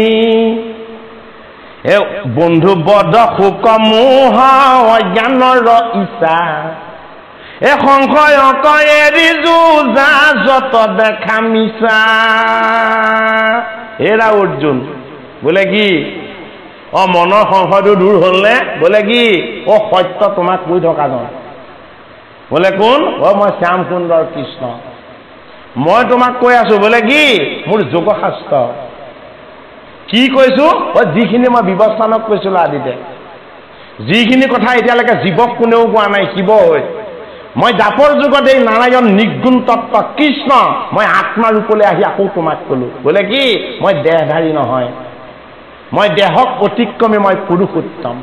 এ বন্ধু বদ শোক মোহ অজ্ঞানৰ ইচ্ছা এ সংশয় এৰি যা যত দেখা মিছা এৰা অৰ্জুন বোলে কি মনৰ সংশয়টো দূৰ হ'ল নে বোলে কি সত্য তোমাক কৈ থকা নহয় বোলে কোন মই শ্যাম সুন্দৰ কৃষ্ণ মই তোমাক কৈ আছো বোলে কি মোৰ যোগশাস্ত্ৰ কি কৈছো যিখিনি মই বিৱস্থানক কৈছিলো আদিতে যিখিনি কথা এতিয়ালৈকে জীৱক কোনেও কোৱা নাই শিৱ হৈ মই জাপৰ যুগত এই নাৰায়ণ নিৰ্গুণ তত্ত্ব কৃষ্ণ মই আত্মা ৰূপলৈ আহি আকৌ তোমাক কলো বোলে কি মই দেহধাৰী নহয় মই দেহক অতিক্ৰমে মই পুৰুষোত্তম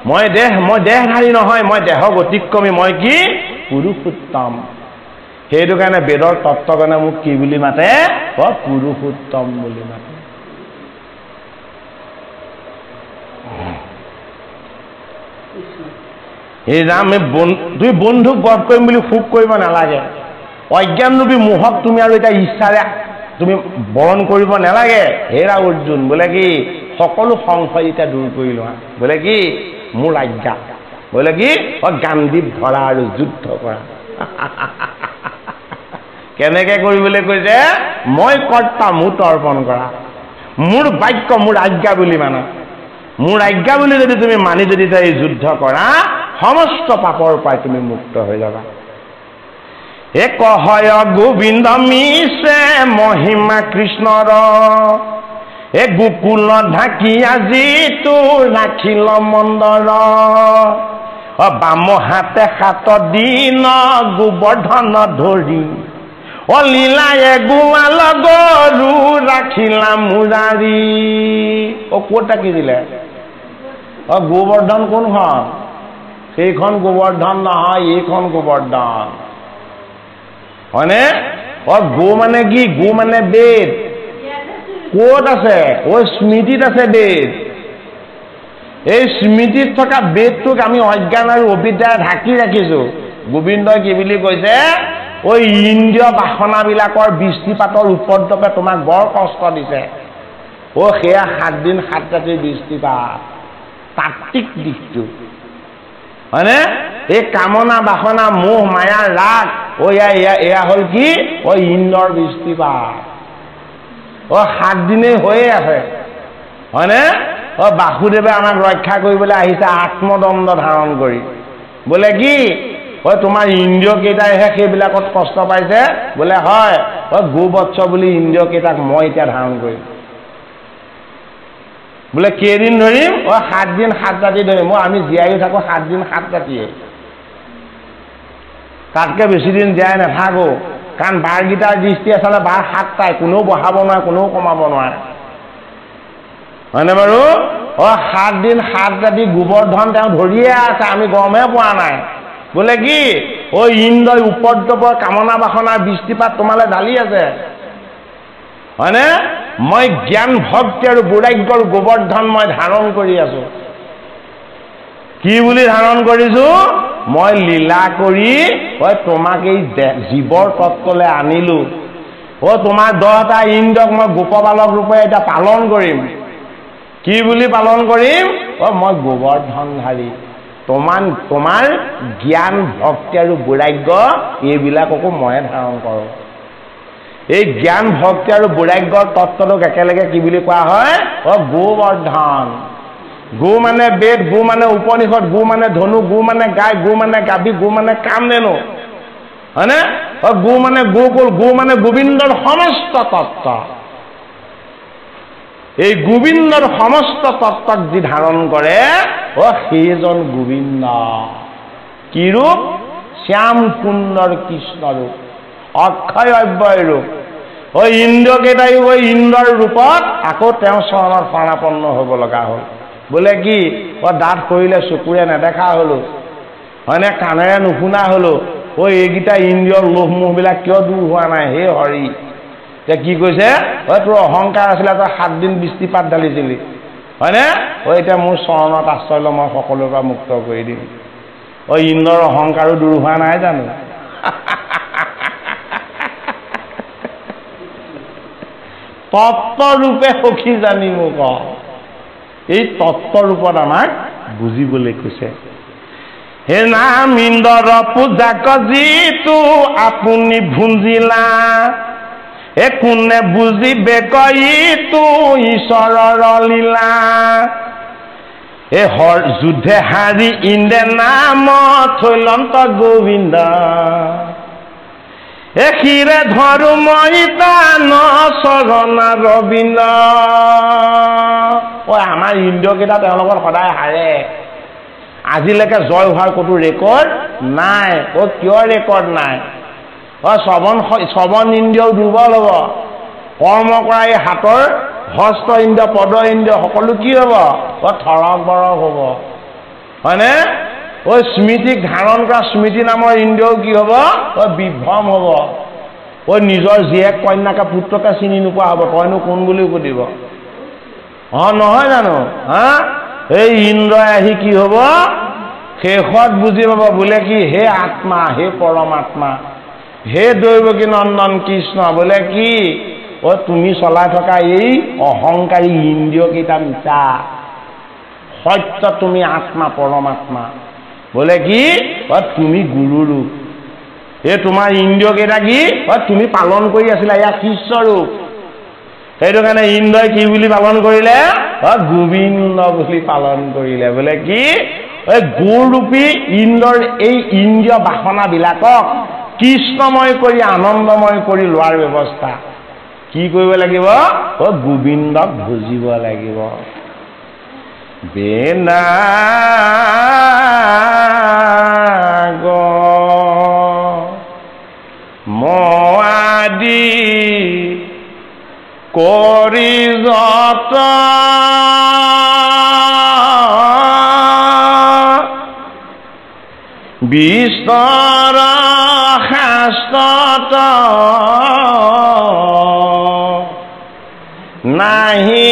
মই দেহধাৰী নহয় মই দেহক অতিক্ৰমে মই কি পুৰুষোত্তম সেইটো কাৰণে বেদৰ তত্ত্বগণে মোক কি বুলি মাতে পুৰুষোত্তম বুলি মাতে এই ৰাম তুমি বন্ধুক বধ কৰিম বুলি সুখ কৰিব নালাগে অজ্ঞানৰূপী মোহক তুমি আৰু এতিয়া ইচ্ছাৰে তুমি বৰণ কৰিব নালাগে হেৰা অৰ্জুন বোলে কি সকলো সংশয় এতিয়া দূৰ কৰি লোৱা বোলে কি মোৰ আজ্ঞা বোলে কি গান্ধী ধৰা আৰু যুদ্ধ কৰা কেনেকে কৰিবলৈ কৈছে মই কৰ্তা মোক অৰ্পণ কৰা মোৰ বাক্য মোৰ আজ্ঞা বুলি মানা মোৰ আজ্ঞা বুলি যদি তুমি মানি যদি এই যুদ্ধ কৰা সমস্ত পাপৰ পৰা তুমি মুক্ত হৈ যাবা এক হয় গোবিন্দ মিছে মহিমা কৃষ্ণৰ এক গোকুল ঢাকি আজি তোৰ ৰাখিল মন্দৰ বাম হাতে সাত দিন গোবৰ্ধন ধৰি লীলায়ে গোৱাল গৰু ৰাখিলা মুৰাৰী ক'ত ৰাখি দিলে গোবৰ্ধন কোনখন সেইখন গোবৰ্ধন নহয় এইখন গোবৰ্ধন হয়নে গো মানে কি গো মানে বেদ ক'ত আছে স্মৃতিত আছে বেদ এই স্মৃতিত থকা বেদটোক আমি অজ্ঞান আৰু অবিদ্যাৰে ঢাকি ৰাখিছো গোবিন্দই কি বুলি কৈছে ইন্দ্ৰিয় বাসনাবিলাকৰ বৃষ্টিপাতৰ উপদ্ৰৱে তোমাক বৰ কষ্ট দিছে সেয়া 7 দিন 7 ৰাতিৰ বৃষ্টিপাত তাত্ত্বিক দিশটো হয়নে এই কামনা বাসনা মোহ মায়াৰ ৰাগ এয়া হ'ল কি ইন্দ্ৰৰ বৃষ্টিপাত 7 দিনেই হৈয়ে আছে হয়নে বাসুদেৱে আমাক ৰক্ষা কৰিবলৈ আহিছে আত্মদণ্ড ধাৰণ কৰি বোলে কি তোমাৰ ইন্দ্ৰিয় কেইটাইহে সেইবিলাকত কষ্ট পাইছে বোলে হয় গোবৎস বুলি ইন্দ্ৰিয় কেইটাক মই এতিয়া ধাৰণ কৰিম বোলে কেইদিন ধৰিম 7 দিন 7 ৰাতি ধৰিম আমি জীয়াই থাকো 7 দিন 7 ৰাতিয়ে তাতকে বেছি দিন জীয়াই নাথাকো কাৰণ বাৰগীতাৰ দৃষ্টি আচলতে বাৰ 7টাই কোনেও বঢ়াব নোৱাৰে কোনেও কমাব নোৱাৰে হয়নে বাৰু 7 দিন 7 ৰাতি গোবৰ্ধন তেওঁ ধৰিয়ে আছে আমি গমহে পোৱা নাই বোলে কি ইন্দ্ৰই উপদ্ৰৱৰ কামনা বাসনাৰ বৃষ্টিপাত তোমালে ঢালি আছে হয়নে মই জ্ঞান ভক্তি আৰু বৈৰাগ্যৰ গোবৰ্ধন মই ধাৰণ কৰি আছো কি বুলি ধাৰণ কৰিছো মই লীলা কৰি তোমাক এই জীৱৰ তত্ত্বলৈ আনিলো তোমাৰ 10টা ইন্দ্ৰক মই গোপবালক ৰূপে এতিয়া পালন কৰিম কি বুলি পালন কৰিম মই গোবৰ্ধনধাৰী তোমাৰ জ্ঞান ভক্তি আৰু বৈৰাগ্য এইবিলাককো মই ধাৰণ কৰোঁ এই জ্ঞান ভক্তি আৰু বৈৰাগ্যৰ তত্ত্বটোক একেলগে কি বুলি কোৱা হয় গোবৰ্ধন গো মানে বেদ গো মানে উপনিষদ গো মানে ধনু গো মানে গাই গো মানে গাভী গো মানে কামধেনু হয়নে গো মানে গোকুল গো মানে গোবিন্দৰ সমস্ত তত্ত্ব এই গোবিন্দৰ সমস্ত তত্ত্বক যি ধাৰণ কৰে সেইজন গোবিন্দ কি ৰূপ শ্যাম কুণ্ডৰ কৃষ্ণ ৰূপ অক্ষয় অব্যয় ৰূপ ইন্দ্ৰকেইটাই ইন্দ্ৰৰ ৰূপত আকৌ তেওঁ চৰণৰ প্ৰাণাপন্ন হ'ব লগা হ'ল বোলে কি দাঁত কৰিলে চকুৰে নেদেখা হলো হয়নে কাণেৰে নুশুনা হলো এইকেইটা ইন্দ্ৰিয়ৰ লোভমোহবিলাক কিয় দূৰ হোৱা নাই হে হৰি এতিয়া কি কৈছে তোৰ অহংকাৰ আছিলে তই 7 দিন বৃষ্টিপাত ঢালিছিলি হয়নে এতিয়া মোৰ চৰণত আশ্ৰয় ল মই সকলোৰে পৰা মুক্ত কৰি দিম ইন্দ্ৰৰ অহংকাৰো দূৰ হোৱা নাই জানো তত্ত্বৰূপে সখী জানি মোক এই তত্ত্বৰূপত আমাক বুজিবলৈ কৈছে হে নাম ইন্দ্ৰৰ পূজাক যিটো আপুনি ভুঞ্জিলা কোনে বুজিবে কইটো ঈশ্বৰৰ লীলা যুদ্ধে হাৰি ইন্দ্ৰে নাম থৈলন্ত গোবিন্দ ক্ষীৰে ধৰো মই তান চৰণ ৰবীন্দ আমাৰ ইন্দ্ৰকেইটা তেওঁলোকৰ সদায় হাৰে আজিলৈকে জয় হোৱাৰ ক'তো ৰেকৰ্ড নাই কিয় ৰেকৰ্ড নাই শ্ৰৱণ ইন্দ্ৰিয়ও দুৰ্বল হ'ব কৰ্ম কৰা এই হাতৰ হস্ত ইন্দ্ৰিয় পদ ইন্দ্ৰিয় সকলো কি হ'ব থৰক বৰক হ'ব হয়নে স্মৃতিক ধাৰণ কৰা স্মৃতি নামৰ ইন্দ্ৰিয়ও কি হ'ব বিভ্ৰম হ'ব নিজৰ জীয়েক কন্যাকে পুত্ৰকে চিনি নোপোৱা হ'ব তইনো কোন বুলি সুধিব নহয় জানো এই ইন্দ্ৰই আহি কি হ'ব শেষত বুজি পাব বোলে কি হে আত্মা হে পৰমাত্মা হে দৈৱকী নন্দন কৃষ্ণ বোলে কি তুমি চলাই থকা এই অহংকাৰী ইন্দ্ৰিয়কেইটা মিছা সত্য তুমি আত্মা পৰমাত্মা বোলে কি তুমি গুৰু ৰূপ এই তোমাৰ ইন্দ্ৰিয়কেইটা কি তুমি পালন কৰি আছিলা ইয়াক শিষ্য ৰূপ সেইটো কাৰণে ইন্দ্ৰই কি বুলি পালন কৰিলে গোবিন্দ বুলি পালন কৰিলে বোলে কি গুৰুৰূপী ইন্দ্ৰৰ এই ইন্দ্ৰিয় বাসনাবিলাকক কৃষ্ণময় কৰি আনন্দময় কৰি লোৱাৰ ব্যৱস্থা কি কৰিব লাগিব গোবিন্দক ভজিব লাগিব বেনাগ মআদি কৰি যত বিস্তৰ শাস্ত্ৰত নাহি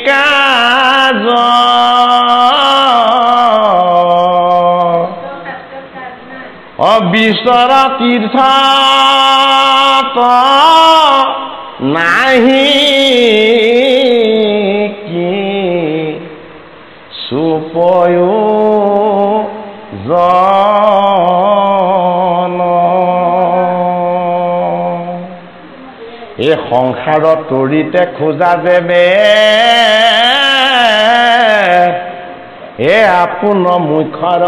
কাজ বিস্তৰ তীৰ্থত নাহি কি সুপয়ো এই সংসাৰত তৰিতে খোজা দেবে আপোনাৰ মুখৰ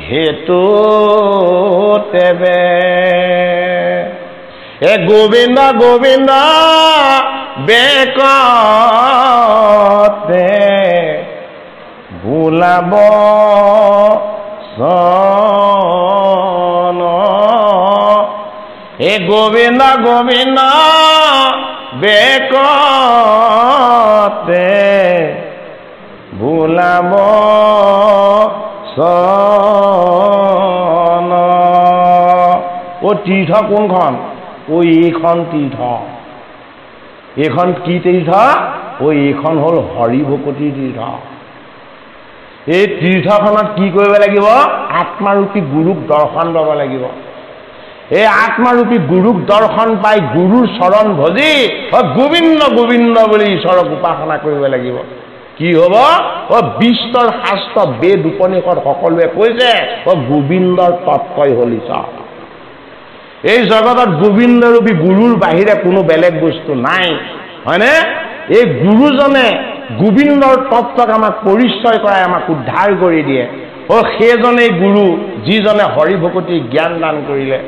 হেতু তেবে গোবিন্দ গোবিন্দ বেকতে বোলাব গোবিন্দ গোবিন্দ বেকতে বোলাব তীৰ্থ কোনখন এইখন তীৰ্থ এইখন কি তীৰ্থ এইখন হ'ল হৰি ভকতি তীৰ্থ এই তীৰ্থখনত কি কৰিব লাগিব আত্মাৰূপী গুৰুক দৰ্শন ল'ব লাগিব এই আত্মাৰূপী গুৰুক দৰ্শন পাই গুৰুৰ চৰণ ভজি গোবিন্দ গোবিন্দ বুলি ঈশ্বৰক উপাসনা কৰিব লাগিব কি হ'ব বিস্তৰ শাস্ত্ৰ বেদ উপনিষদ সকলোৱে কৈছে গোবিন্দৰ তত্ত্বই হ'ল ঈশ্বৰ এই জগতত গোবিন্দৰূপী গুৰুৰ বাহিৰে কোনো বেলেগ বস্তু নাই হয়নে এই গুৰুজনে গোবিন্দৰ তত্ত্বক আমাক পৰিচয় কৰাই আমাক উদ্ধাৰ কৰি দিয়ে সেইজনেই গুৰু যিজনে হৰি ভকতি জ্ঞান দান কৰিলে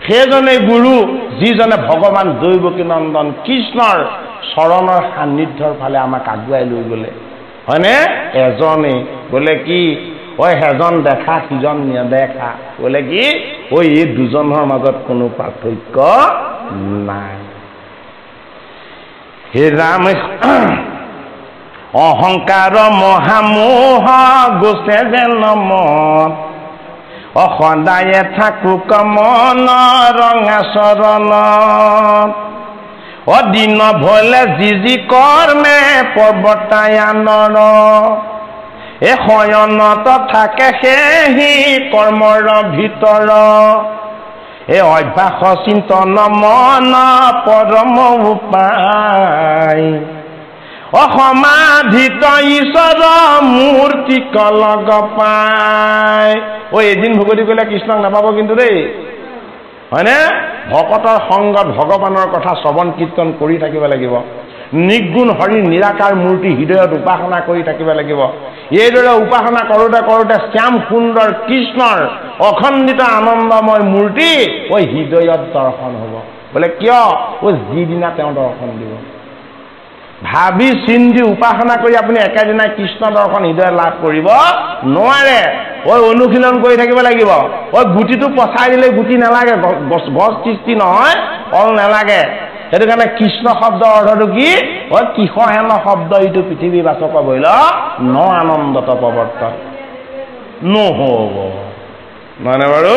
সেইজনেই গুৰু যিজনে ভগৱান দৈৱকী নন্দন কৃষ্ণৰ চৰণৰ সান্নিধ্যৰ ফালে আমাক আগুৱাই লৈ গ'লে হয়নে এজনে বোলে কি ঐ হেজন দেখা সিজন নেদেখা বোলে কি ঐ এই দুজনৰ মাজত কোনো পাৰ্থক্য নাই হে ৰাম অহংকাৰ মহামোহ গোছে যেন মন সদায়ে থাকো কমন ৰঙা চৰণত অদিন ভলে যি কৰ্মে পৰ্বতায়ানৰ এ শয়নত থাকে সেহি কৰ্মৰ ভিতৰ এ অভ্যাস চিন্তন মন পৰম উপায় অসমাধিত ঈশ্বৰ মূৰ্তি কলগ পায় ঐ এদিন ভগতি কৰিলে কৃষ্ণক নাপাব কিন্তু দেই হয়নে ভকতৰ সংগত ভগৱানৰ কথা শ্ৰৱণ কীৰ্তন কৰি থাকিব লাগিব নিগুণ হৰি নিৰাকাৰ মূৰ্তি হৃদয়ত উপাসনা কৰি থাকিব লাগিব এইদৰে উপাসনা কৰোঁতে কৰোঁতে শ্যাম সুন্দৰ কৃষ্ণৰ অখণ্ডিত আনন্দময় মূৰ্তি ঐ হৃদয়ত দৰ্শন হ'ব বোলে কিয় ঐ যিদিনা তেওঁ দৰ্শন দিব ভাবি চিন্তি উপাসনা কৰি আপুনি একেদিনাই কৃষ্ণ দৰ্শন হৃদয় লাভ কৰিব নোৱাৰে ঐ অনুশীলন কৰি থাকিব লাগিব ঐ গুটিটো পচাই দিলে গুটি নালাগে গছ সৃষ্টি নহয় ফল নালাগে সেইটো কাৰণে কৃষ্ণ শব্দৰ অৰ্থটো কি ঐ কিহহেন শব্দ এইটো পৃথিৱী বাচক বৈল ন আনন্দত প্ৰৱৰ্তন নহ'ব মানে বাৰু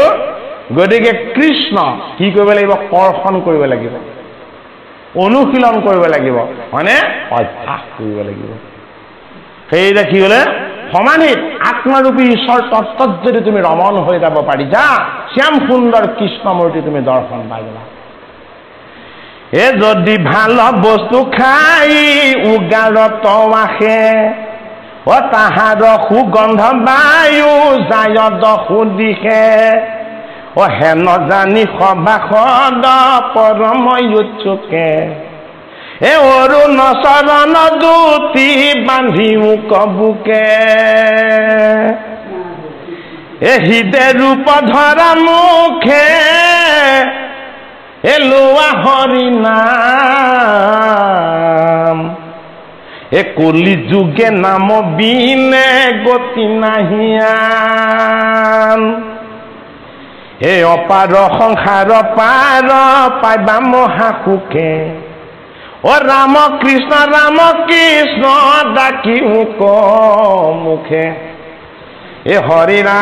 গতিকে কৃষ্ণ কি কৰিব লাগিব কৰ্ষণ কৰিব লাগিব অনুশীলন কৰিব লাগিব মানে অভ্যাস কৰিব লাগিব সেইটা কি হলে সমানিত আত্মৰূপী ঈশ্বৰ তত্ত্বত যদি তুমি ৰমণ হৈ যাব পাৰিছা শ্যাম সুন্দৰ কৃষ্ণমূৰ্তি তুমি দৰ্শন পাইবা এ যদি ভাল বস্তু খাই উগাৰত আহে ও তাহাৰ সুগন্ধ বায়ু যায়দ সুদিশে ও হেন জানি সভাসদ পৰম উৎসুকে এ অৰুণ চৰণ দুটি বান্ধিও কবুকে এ হৃদয় ৰূপ ধৰা মুখে এ লোৱা হৰি নাম এ কলি যুগে নাম বিনে গতি নাহিয়ান এ অপাৰ সংসাৰ পাৰ পাইবা মহাসুখে ও ৰাম কৃষ্ণ ডাকি ক মুখে এ হৰি ৰাম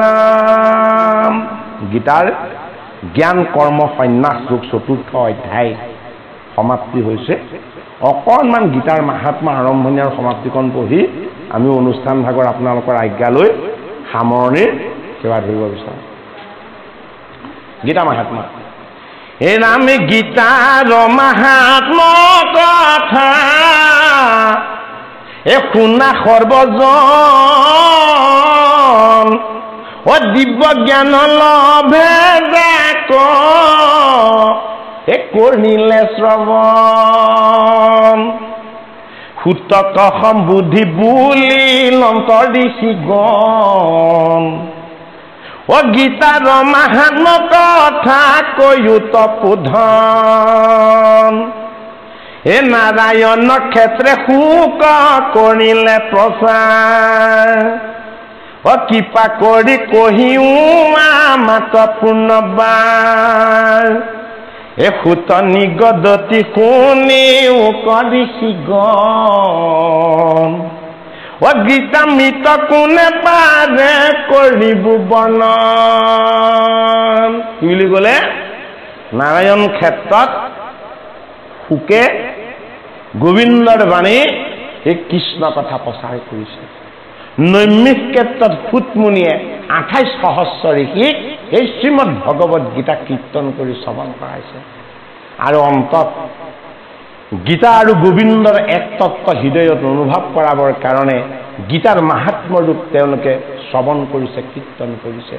ৰাম গীতাৰ জ্ঞান কৰ্ম সন্ন্যাস যোগ চতুৰ্থ অধ্যায় সমাপ্তি হৈছে অকণমান গীতাৰ মাহাত্মা আৰম্ভণি আৰু সমাপ্তিকণ পঢ়ি আমি অনুষ্ঠান ভাগৰ আপোনালোকৰ আজ্ঞা লৈ সামৰণিৰ সেৱা ধৰিব বিচাৰোঁ গীতা মাহাত্মা এই নামে গীতাৰ মাহাত্মা কথা এ শুনা সৰ্বজন ও দিব্য জ্ঞান লভে যাক এ কৰিলে শ্ৰৱণ সুতক সম্বুদ্ধি বুলি লন্তৰ দিছি গণ ও গীতাৰ মাহাত্ম কথা কৈয়ুত পুধন এ নাৰায়ণ ক্ষেত্ৰে শোক কৰিলে প্ৰচাৰ ও কৃপা কৰি কহিও মাত পূৰ্ণবাৰ এ সুত নিগদতি শুনিও কৰিছি গণ ও গীতা মৃত কোনে পাৰে কৰিব বৰ্ণন কি বুলি ক'লে নাৰায়ণ ক্ষেত্ৰত শুকে গোবিন্দৰ বাণী এই কৃষ্ণ কথা প্ৰচাৰ কৰিছে নৈমিষ ক্ষেত্ৰত ফুটমুনিয়ে 28 সহস্ৰ ঋষিক এই শ্ৰীমদ ভগৱত গীতা কীৰ্তন কৰি শ্ৰৱণ কৰাইছে আৰু অন্তত গীতা আৰু গোবিন্দৰ এক তত্ত্ব হৃদয়ত অনুভৱ কৰাবৰ কাৰণে গীতাৰ মাহাত্ম্য ৰূপ তেওঁলোকে শ্ৰৱণ কৰিছে কীৰ্তন কৰিছে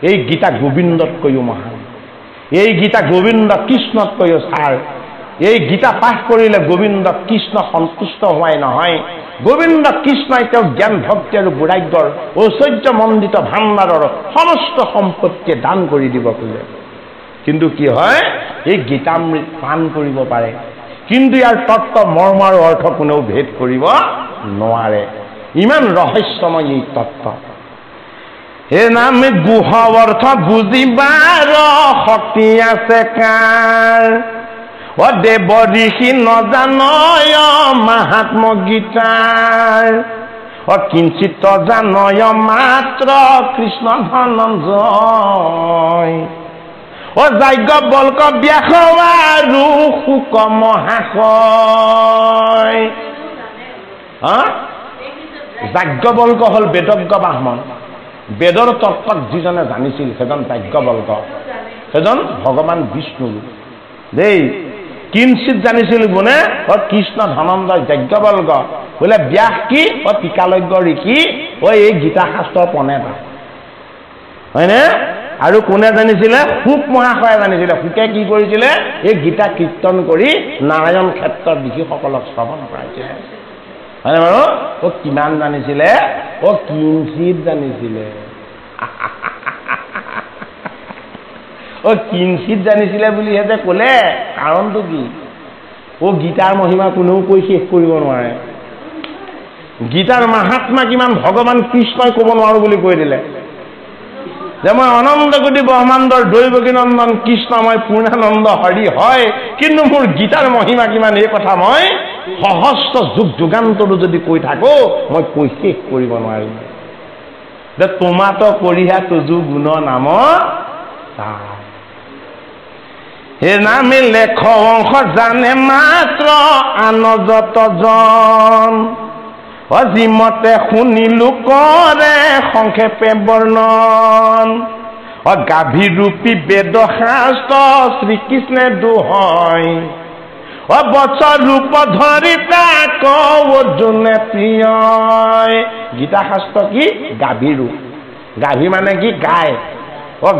এই গীতা গোবিন্দতকৈও মহান এই গীতা গোবিন্দ কৃষ্ণতকৈও ছাৰ এই গীতা পাঠ কৰিলে গোবিন্দ কৃষ্ণ সন্তুষ্ট হোৱাই নহয় গোবিন্দ কৃষ্ণই তেওঁ জ্ঞান ভক্তি আৰু বৈৰাগ্যৰ ঐশ্বৰ্যমণ্ডিত ভাণ্ডাৰৰ সমস্ত সম্পত্তি দান কৰি দিব খোজে কিন্তু কি হয় এই গীতামৃত পান কৰিব পাৰে কিন্তু ইয়াৰ তত্ত্ব মৰ্ম আৰু অৰ্থ কোনেও ভেদ কৰিব নোৱাৰে ইমান ৰহস্যময় এই তত্ত্ব হে নামে গুহ অৰ্থ বুজিবাৰ শক্তি আছে কাৰ ও দেৱ ঋষি নজানয় মাহাত্ম গীতাৰ ও কিঞ্চিত জানয় মাত্ৰ কৃষ্ণ ধনঞ্জয় ও যাজ্ঞ বল্ক ব্যাস আৰু শুক মহাশয় যাজ্ঞ বল্ক হল বেদজ্ঞ ব্ৰাহ্মণ বেদৰ তত্ত্বক যিজনে জানিছিল সেইজন যাজ্ঞ বল্ক সেইজন ভগৱান বিষ্ণু দেই কিঞ্চিত জানিছিল কোনে কৃষ্ণ ধনঞ্জয় যাজ্ঞ বল্ক বোলে ব্যাস কি টিকালজ্ঞ ঋষি এই গীতা শাস্ত্ৰৰ প্ৰণেতা হয়নে আৰু কোনে জানিছিলে শুক মহাশয়ে জানিছিলে শুকে কি কৰিছিলে এই গীতা কীৰ্তন কৰি নাৰায়ণ ক্ষেত্ৰৰ ঋষিসকলক শ্ৰৱণ কৰাইছিলে হয়নে বাৰু কিমান জানিছিলে কিঞ্চিত জানিছিলে কিঞ্চিত জানিছিলে বুলিহে যে ক'লে কাৰণটো কি গীতাৰ মহিমা কোনেও কৈ শেষ কৰিব নোৱাৰে গীতাৰ মাহাত্মা কিমান ভগৱান কৃষ্ণই ক'ব নোৱাৰো বুলি কৈ দিলে যে মই অনন্ত কোটি ব্ৰহ্মাণ্ডৰ দৈৱকী নন্দন কৃষ্ণ মই পূৰ্ণানন্দ হৰি হয় কিন্তু মোৰ গীতাৰ মহিমা কিমান এই কথা মই সহস্ৰ যুগ যুগান্তৰো যদি কৈ থাকো মই কৈ শেষ কৰিব নোৱাৰিম যে তোমাত কৰিহা তুজু গুণ নাম হে নামে লেখ অংশ জানে মাত্ৰ আনজতজন অজিমতে শুনিলো কৰে সংক্ষেপে বৰ্ণন গাভীৰূপী বেদ শাস্ত্ৰ শ্ৰীকৃষ্ণে দোহয় বছৰ ৰূপ ধৰি তাক অৰ্জুনে প্ৰিয় গীতা শাস্ত্ৰ কি গাভীৰূপ গাভী মানে কি গাই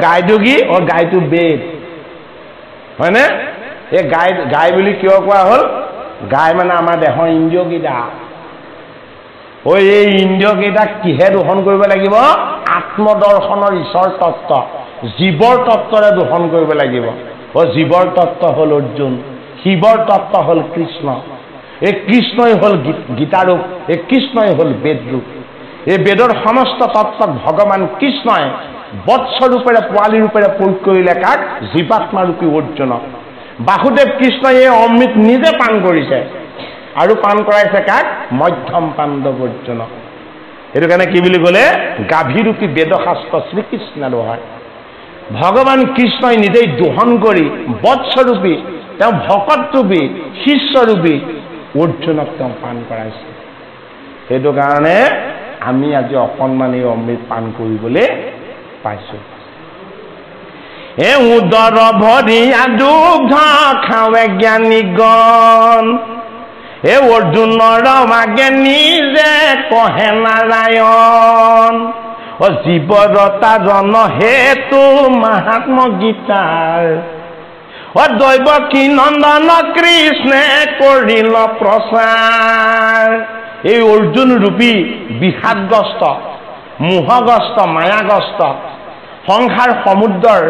গাইটো কি গাইটো বেদ হয়নে এই গাই বুলি কিয় কোৱা হ'ল গাই মানে আমাৰ দেহৰ ইন্দ্ৰিয়কেইটা এই ইন্দ্ৰিয়কেইটাক কিহে দোহন কৰিব লাগিব আত্মদৰ্শনৰ ঈশ্বৰ তত্ত্ব জীৱৰ তত্ত্বৰে দোহন কৰিব লাগিব জীৱৰ তত্ত্ব হ'ল অৰ্জুন শিৱৰ তত্ত্ব হ'ল কৃষ্ণ এই কৃষ্ণই হ'ল গীতাৰূপ এই কৃষ্ণই হ'ল বেদৰূপ এই বেদৰ সমস্ত তত্ত্বক ভগৱান কৃষ্ণই বৎসৰূপেৰে পোৱালী ৰূপেৰে প্ৰয়োগ কৰিলে কাক জীৱাত্মাৰূপী অৰ্জুনক বাসুদেৱ কৃষ্ণই এই অমৃত নিজে পান কৰিছে আৰু পান কৰাইছে কাক মধ্যম পাণ্ডৱ অৰ্জুনক এইটো কাৰণে কি বুলি ক'লে গাভীৰূপী বেদশাস্ত্ৰ শ্ৰীকৃষ্ণৰ হয় ভগৱান কৃষ্ণই নিজেই দোহন কৰি বৎসৰূপী তেওঁ ভকতৰূপী শিষ্যৰূপী অৰ্জুনক তেওঁ পান কৰাইছে সেইটো কাৰণে আমি আজি অকণমান এই অমৃত পান কৰিবলৈ পাইছো উদৰ ভৰিয়া দুগ্ধ খাৱে জ্ঞানীগণ অৰ্জুনৰ মাগে নিজে কহে নাৰায়ণ জীৱৰতা জন হেতু মাহাত্ম গীতাৰ দৈৱকী নন্দন কৃষ্ণে কৰিল প্ৰচাৰ এই অৰ্জুন ৰূপী বিষাদগ্ৰস্ত মোহগ্ৰস্ত মায়াগ্ৰস্ত সংসাৰ সমুদ্ৰৰ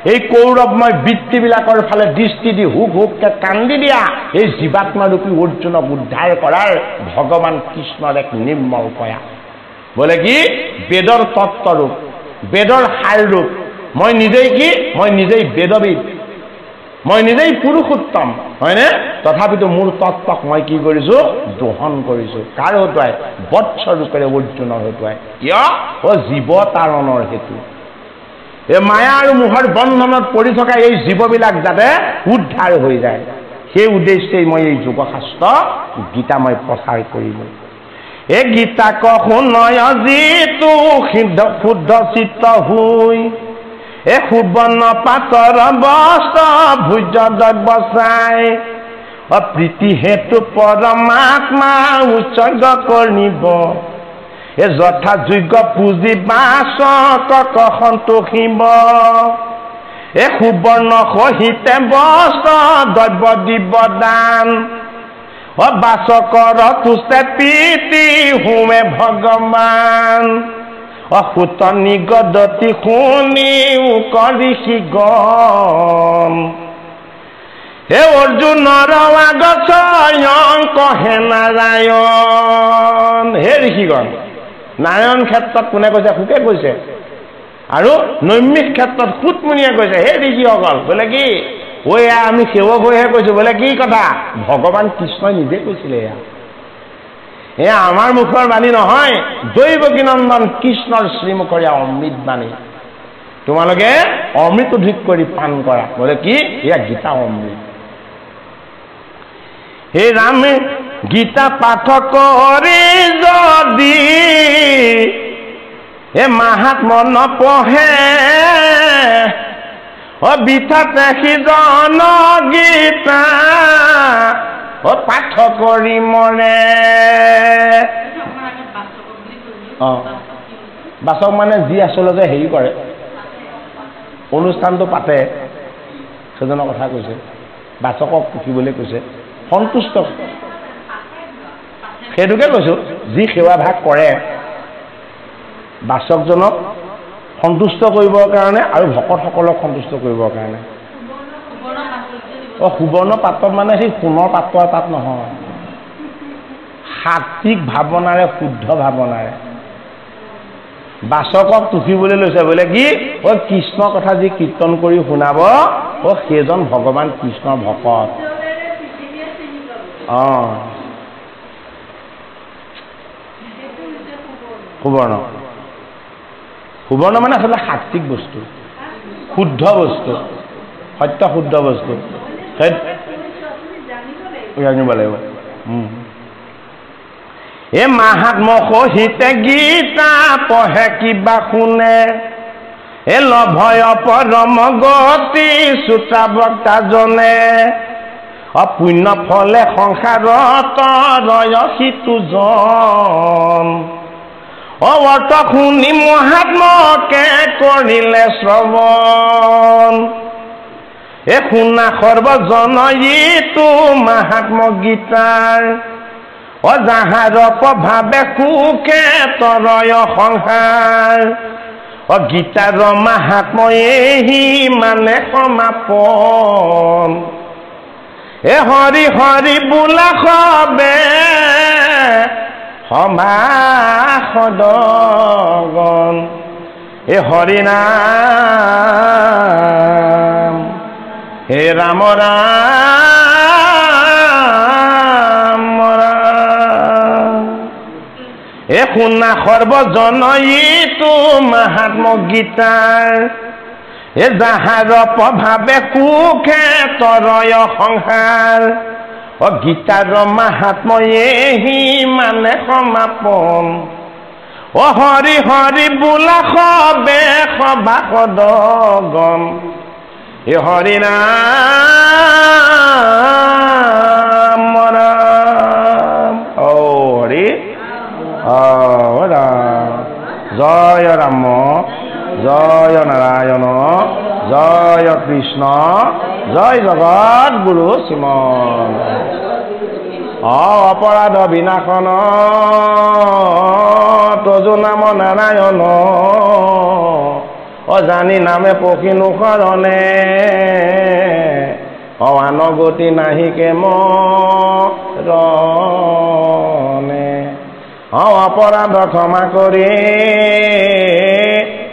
এই কৌৰৱময় বৃত্তিবিলাকৰ ফালে দৃষ্টি দি হুক হুককে কান্দি দিয়া এই জীৱাত্মাৰূপী অৰ্জুনক উদ্ধাৰ কৰাৰ ভগৱান কৃষ্ণৰ এক নিৰ্মল প্ৰয়াস বোলে কি বেদৰ তত্ত্বৰূপ বেদৰ সাৰ ৰূপ মই নিজেই কি মই নিজেই বেদবিদ মই নিজেই পুৰুষোত্তম হয়নে তথাপিতো মোৰ তত্ত্বক মই কি কৰিছো দোহন কৰিছো কাৰ হতুৱাই বৎসৰূপেৰে অৰ্জুনৰ হতুৱাই কিয় জীৱ তাৰণৰ হেতু এই মায়া আৰু মোহৰ বন্ধনত পৰি থকা এই জীৱবিলাক যাতে উদ্ধাৰ হৈ যায় সেই উদ্দেশ্যেই মই এই যোগশাস্ত্ৰ গীতা মই প্ৰচাৰ কৰিলো এই গীতাক শুনয় যিটো শুদ্ধ চিত্ত হৈ এই সুবৰ্ণ পাতৰ বস্ত্ৰ ভুজ দ্ৰব্য চাই প্ৰীতি হেতু পৰমাত্মা উৎসৰ্গ কৰিব এই যথাযোগ্য পুঁজি বাচক সন্তোষিব এই সুবৰ্ণ সহিতে বস্ত্ৰ দ্ৰব্য দিব দান বাচকৰ তুষ্টে প্ৰীতি হোমে ভগৱান অসুত নিগদতি শুনি কৰিছি গম হে অৰ্জুনৰ আগত কহে নাৰায়ণ হে ঋষিগণ নাৰায়ণ ক্ষেত্ৰত কোনে কৈছে সুকে কৈছে আৰু নৈমিষ ক্ষেত্ৰত সুতমুনিয়ে কৈছে হে ঋষিসকল বোলে কি ঐ আমি সেৱক হৈহে কৈছো বোলে কি কথা ভগৱান কৃষ্ণই নিজে কৈছিলে এয়া আমাৰ মুখৰ বাণী নহয় দৈৱকী নন্দন কৃষ্ণৰ শ্ৰীমুখৰ অমৃত বাণী তোমালোকে অমৃত অধিক কৰি পান কৰা বোলে কি এয়া গীতা অমৃত হে ৰামে গীতা পাঠ কৰি যদি এ মাহাত্ম্য নপঢ়ে বিথাতে সিজন গীতা পাঠ কৰি মৰে বাচক মানে যি আচলতে হেৰি কৰে অনুষ্ঠানটো পাতে সেইজনৰ কথা কৈছে বাচকক পুথিবলৈ কৈছে সন্তুষ্ট সেইটোকে কৈছো যি সেৱা ভাগ কৰে বাচকজনক সন্তুষ্ট কৰিবৰ কাৰণে আৰু ভকতসকলক সন্তুষ্ট কৰিবৰ কাৰণে সুবৰ্ণ পাত্ৰ মানে সেই সোণৰ পাত্ৰ তাত নহয় সাত্বিক ভাৱনাৰে শুদ্ধ ভাৱনাৰে বাচকক টুকিবলৈ লৈছে বোলে কি কৃষ্ণৰ কথা যি কীৰ্তন কৰি শুনাব সেইজন ভগৱান কৃষ্ণৰ ভকত সুবৰ্ণ সুবৰ্ণ মানে আচলতে সাত্বিক বস্তু শুদ্ধ বস্তু সত্য শুদ্ধ বস্তু জানিব লাগিব এ মাহাত্ম্য সহিতে গীতা পঢ়ে কিবা শুনে এ লভয় পৰম গতি শ্ৰোতা বক্তাজনে অপুণ্য ফলে সংসাৰত ৰয় সিটোজন অৱৰ্ত শুনি মহাত্মকে কৰিলে শ্ৰৱণ এ শুনা সৰ্বজনয়িতো মাহাত্ম গীতাৰ যাহাৰ প্ৰভাৱে সুখে তৰয় সংসাৰ গীতাৰ মাহাত্ময়েহি মানে সমাপন এ হৰি হৰি বোলা সবে সমাসদগণ এ হৰি নাম হে ৰাম ৰাম ৰাম এ শুনা সৰ্বজনয়িতো মাহাত্ম গীতাৰ এ যাহাৰ প্ৰভাৱে সুখে তৰয় সংসাৰ গীতাৰ মাহাত্ময়েহি মানে সমাপন হৰি হৰি বোলা সবে সভাসদগণ এ হৰি নাম ৰাম হৰি ৰাম জয় ৰাম জয় নাৰায়ণ জয় কৃষ্ণ জয় জগত গুৰু শ্ৰীমন অপৰাধ বিনাশন তজু নাম নাৰায়ণ জানি নামে পখিনু শৰণে আন গতি নাহিকে মৰণে অপৰাধ ক্ষমা কৰি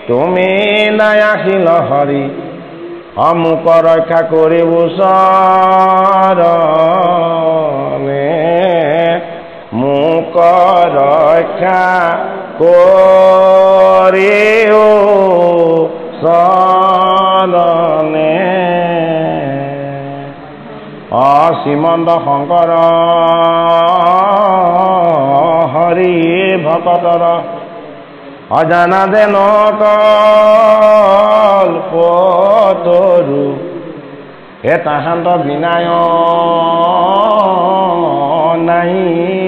তুমি দয়াশীল হৰি মোক ৰক্ষা কৰিব চৰণে মোক ৰক্ষা কৰিও চৰণে শ্ৰীমন্ত শংকৰ হৰি ভকতৰ অজানা যেন কল্পতৰু হে তাহান্ত বিনায় নাই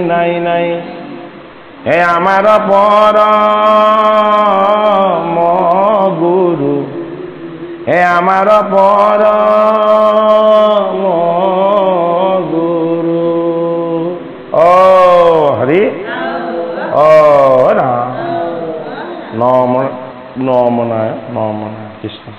নাই নাই হে আমাৰ পৰম গুৰু হে আমাৰ পৰম গুৰু হৰি ৰাম নম কৃষ্ণ।